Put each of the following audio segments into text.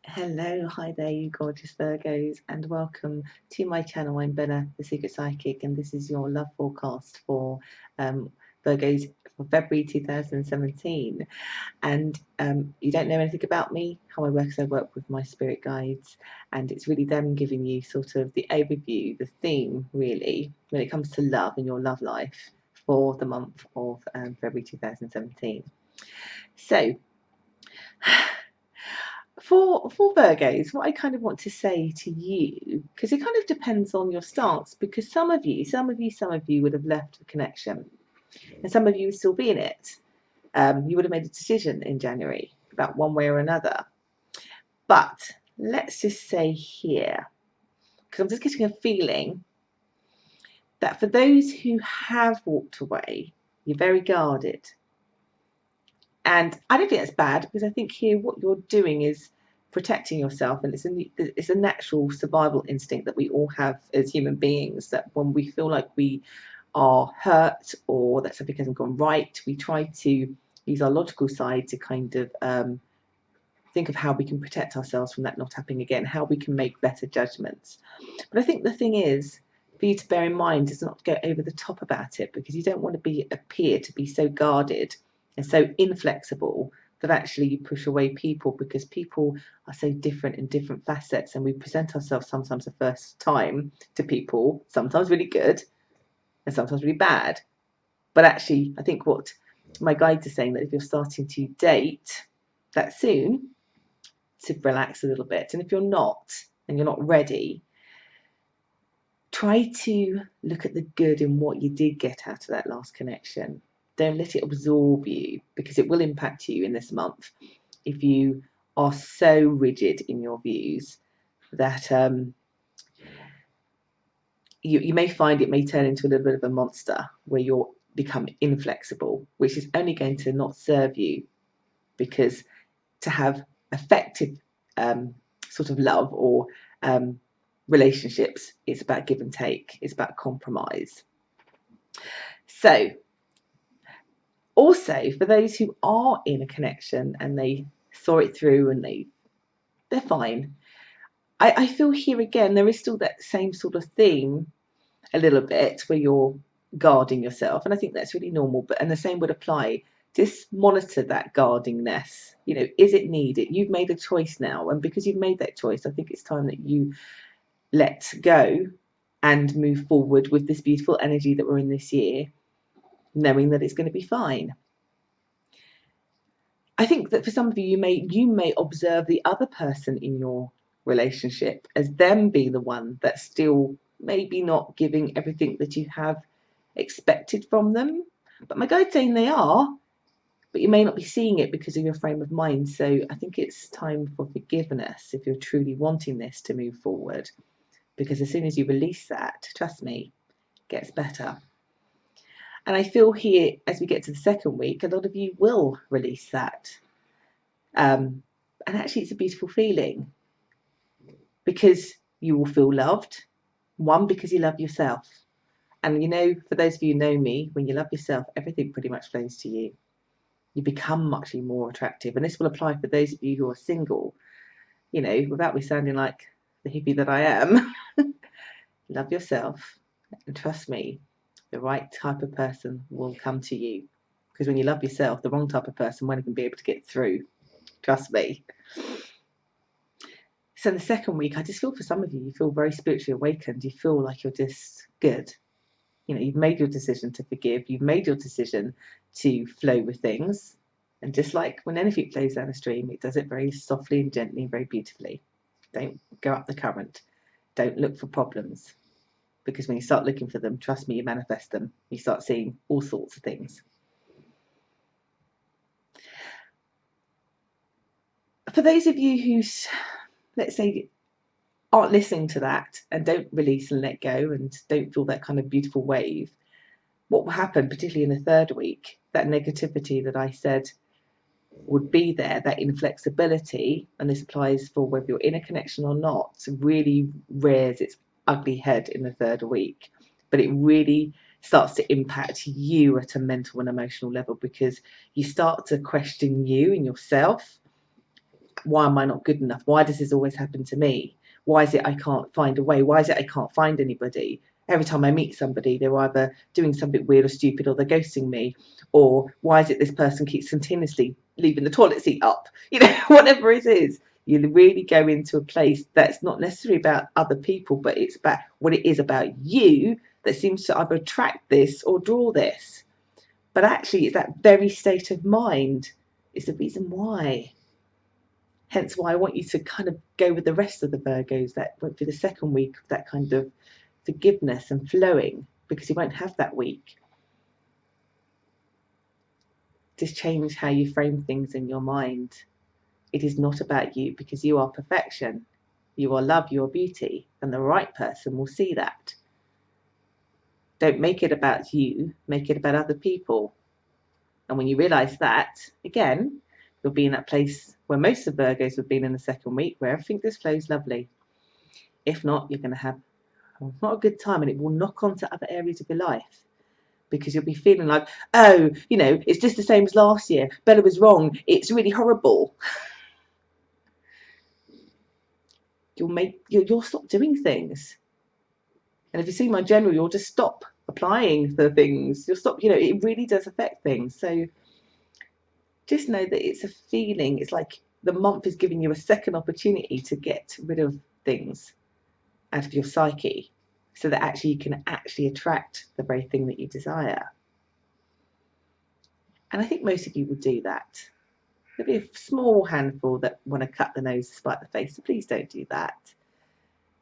Hello, hi there, you gorgeous Virgos, and welcome to my channel. I'm Bella, the Secret Psychic, and this is your love forecast for Virgos for February 2017. And you don't know anything about me, how I work is I work with my spirit guides, and it's really them giving you sort of the overview, the theme, really, when it comes to love and your love life for the month of February 2017. So, for Virgos, what I kind of want to say to you, because it kind of depends on your stance, because some of you would have left the connection, and some of you would still be in it. You would have made a decision in January about one way or another. But let's just say here, because I'm just getting a feeling that for those who have walked away, you're very guarded. And I don't think that's bad, because I think here what you're doing is protecting yourself, and it's a natural survival instinct that we all have as human beings, that when we feel like we are hurt or that something hasn't gone right, we try to use our logical side to kind of think of how we can protect ourselves from that not happening again, how we can make better judgments. But I think the thing is for you to bear in mind is not to go over the top about it, because you don't want to appear to be so guarded and so inflexible that actually you push away people, because people are so different in different facets, and we present ourselves sometimes the first time to people, sometimes really good and sometimes really bad. But actually, I think what my guides are saying, that if you're starting to date that soon, to relax a little bit. And if you're not, and you're not ready, try to look at the good in what you did get out of that last connection. Don't let it absorb you, because it will impact you in this month if you are so rigid in your views that you may find it may turn into a little bit of a monster where you'll become inflexible, which is only going to not serve you, because to have effective sort of love or relationships, it's about give and take, it's about compromise. So also for those who are in a connection and they saw it through and they're fine, I feel here again there is still that same sort of theme a little bit where you're guarding yourself, and I think that's really normal. But and the same would apply. Just monitor that guardingness. You know, is it needed? You've made a choice now, and because you've made that choice, I think it's time that you let go and move forward with this beautiful energy that we're in this year, knowing that it's going to be fine. I think that for some of you, you may observe the other person in your relationship as them being the one that's still maybe not giving everything that you have expected from them. But my guide's saying they are, but you may not be seeing it because of your frame of mind. So I think it's time for forgiveness if you're truly wanting this to move forward, because as soon as you release that, trust me, it gets better. And I feel here, as we get to the second week, a lot of you will release that. And actually, it's a beautiful feeling, because you will feel loved. One, because you love yourself. And you know, for those of you who know me, when you love yourself, everything pretty much flows to you. You become much more attractive. And this will apply for those of you who are single, you know, without me sounding like the hippie that I am. Love yourself, and trust me, the right type of person will come to you. Because when you love yourself, the wrong type of person won't even be able to get through. Trust me. So the second week, I just feel for some of you, you feel very spiritually awakened. You feel like you're just good. You know, you've made your decision to forgive. You've made your decision to flow with things. And just like when anything flows down a stream, it does it very softly and gently, very beautifully. Don't go up the current. Don't look for problems. Because when you start looking for them, trust me, you manifest them. You start seeing all sorts of things. For those of you who, let's say, aren't listening to that and don't release and let go and don't feel that kind of beautiful wave, what will happen, particularly in the third week, that negativity that I said would be there, that inflexibility, and this applies for whether you're in a connection or not, really rears its ugly head in the third week. But it really starts to impact you at a mental and emotional level, because you start to question you and yourself. Why am I not good enough? Why does this always happen to me? Why is it I can't find a way? Why is it I can't find anybody? Every time I meet somebody, they're either doing something weird or stupid, or they're ghosting me. Or why is it this person keeps continuously leaving the toilet seat up? You know, whatever it is, you really go into a place that's not necessarily about other people, but it's about what it is about you that seems to either attract this or draw this. But actually, it's that very state of mind is the reason why. Hence why I want you to kind of go with the rest of the Virgos that went through the second week of that kind of forgiveness and flowing, because you won't have that week. Just change how you frame things in your mind. It is not about you, because you are perfection. You are love, you are beauty, and the right person will see that. Don't make it about you, make it about other people. And when you realise that, again, you'll be in that place where most of Virgos have been in the second week, where everything just flows lovely. If not, you're going to have not a good time, and it will knock on to other areas of your life, because you'll be feeling like, oh, you know, it's just the same as last year. Bella was wrong. It's really horrible. You'll stop doing things. And if you see my general, you'll just stop applying for things. You'll stop, you know, it really does affect things. So just know that it's a feeling. It's like the month is giving you a second opportunity to get rid of things out of your psyche, so that actually you can actually attract the very thing that you desire. And I think most of you will do that. There'll be a small handful that want to cut the nose to spite the face, so please don't do that.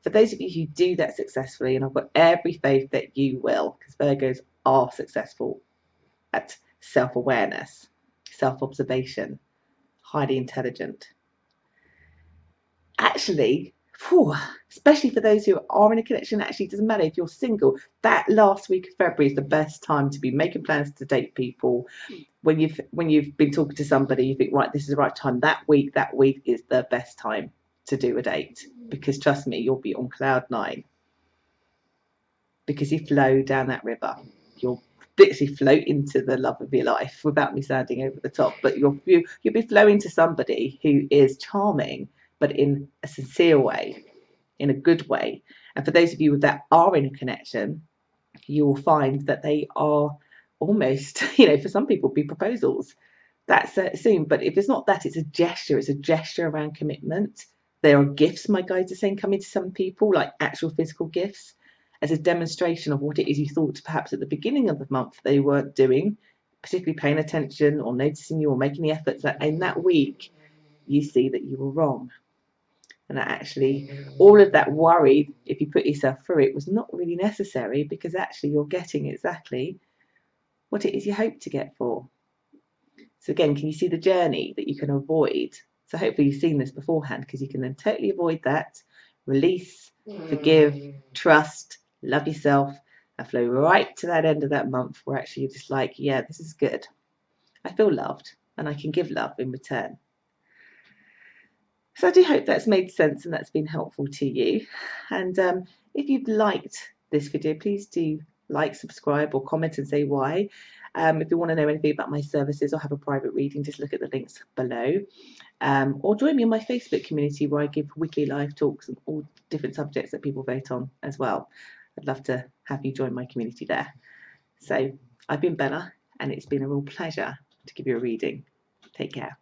For those of you who do that successfully, and I've got every faith that you will, because Virgos are successful at self-awareness, self-observation, highly intelligent. Actually, especially for those who are in a connection, actually it doesn't matter if you're single, that last week of February is the best time to be making plans to date people. When you've been talking to somebody, you think, right, this is the right time. That week is the best time to do a date, because trust me, you'll be on cloud 9, because you flow down that river. You'll literally float into the love of your life, without me sounding over the top, but you'll be flowing to somebody who is charming, but in a sincere way, in a good way. And for those of you that are in a connection, you will find that they are almost, you know, for some people, be proposals. That's soon. But if it's not that, it's a gesture. It's a gesture around commitment. There are gifts, my guides are saying, coming to some people, like actual physical gifts, as a demonstration of what it is you thought perhaps at the beginning of the month they weren't doing, particularly paying attention or noticing you or making the efforts. That in that week you see that you were wrong. And that actually all of that worry, if you put yourself through it, was not really necessary, because actually you're getting exactly what it is you hope to get for. So again, can you see the journey that you can avoid? So hopefully you've seen this beforehand, because you can then totally avoid that, release, forgive, trust, love yourself, and flow right to that end of that month where actually you're just like, yeah, this is good. I feel loved, and I can give love in return. So I do hope that's made sense and that's been helpful to you. And if you've liked this video, please do like, subscribe, or comment and say why. If you want to know anything about my services or have a private reading, just look at the links below. Or join me in my Facebook community, where I give weekly live talks on all different subjects that people vote on as well. I'd love to have you join my community there. So I've been Bella, and it's been a real pleasure to give you a reading. Take care.